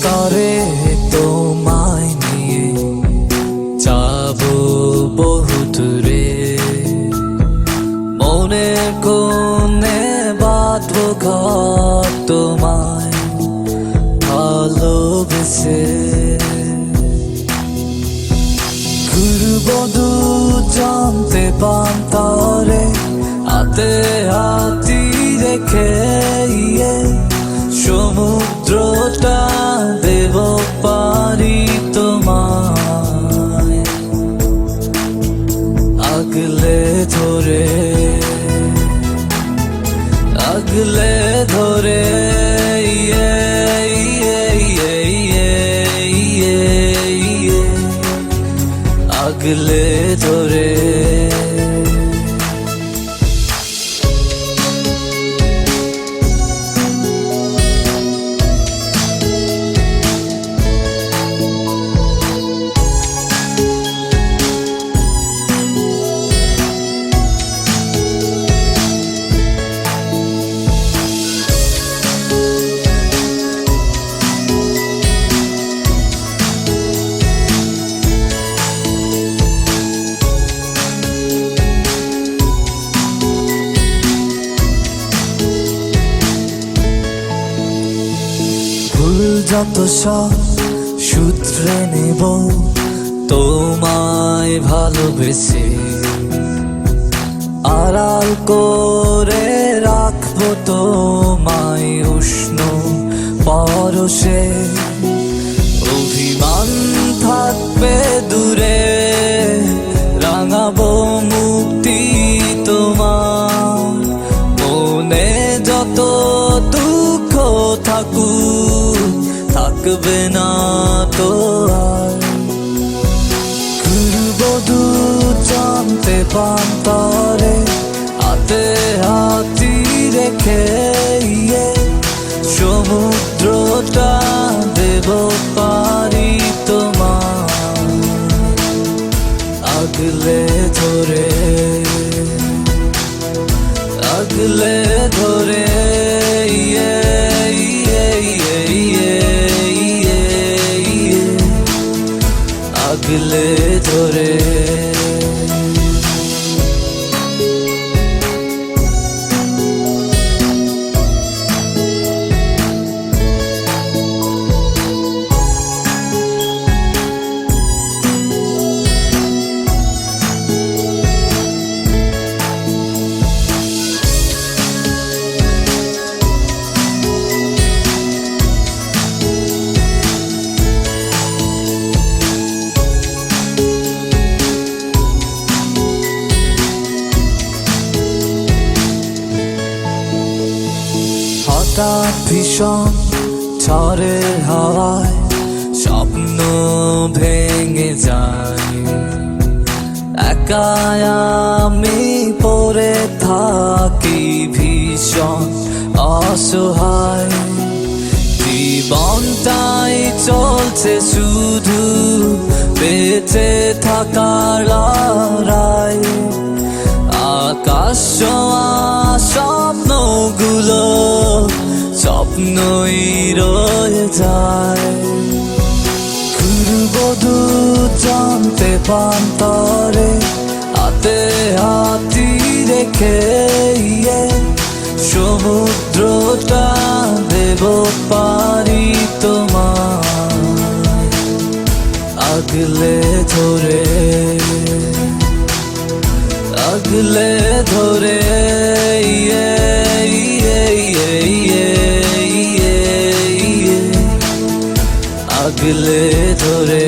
করে তোমায় নিয়ে যাবো বহু দূরে, মনে কোণে বাঁধবো ঘর তোমায় ভালোবেসে। ঘুরবো দু জানতে পান্তরে, হাতে হাতি রেখে সমুদ্রটা দেব পারি তোমায় আগলে ধরে, আগলে ধরে, আগলে ধরে। যত সব সূত্রে নেব তোমায় ভালোবেসে, আড়াল করে রাখবো তোমায় উষ্ণ পরশে। অভিমান থাকবে দূরে, রাঙাবো মুক্তি তোমার মনে। যত দুঃখ থাকুক থাকবে না তো আর। ঘুরবো দু জানতে পান্তরে, হাতে হাতি রেখে সমুদ্রটা দেব পারি তোমার আগলে ধরে, আগলে ধরে, আগলে ধরে। হঠাৎ ভীষণ ঝড়ের হাওয়ায় স্বপ্ন ভেঙে যায়, একা আমি পড়ে থাকি ভীষণ অসহায়। জীবনটাই চলছে শুধু বেঁচে থাকার লড়াই, আকাশ ছোঁয়া স্বপ্নগুলো স্বপ্নই রয়ে যায়। ঘুরবো দু জানতে পান্তরে, হাতে হাতি রেখে সমুদ্রটা দেব পারি তোমার আগলে ধরে, আগলে ধরে, আগলে ধরে।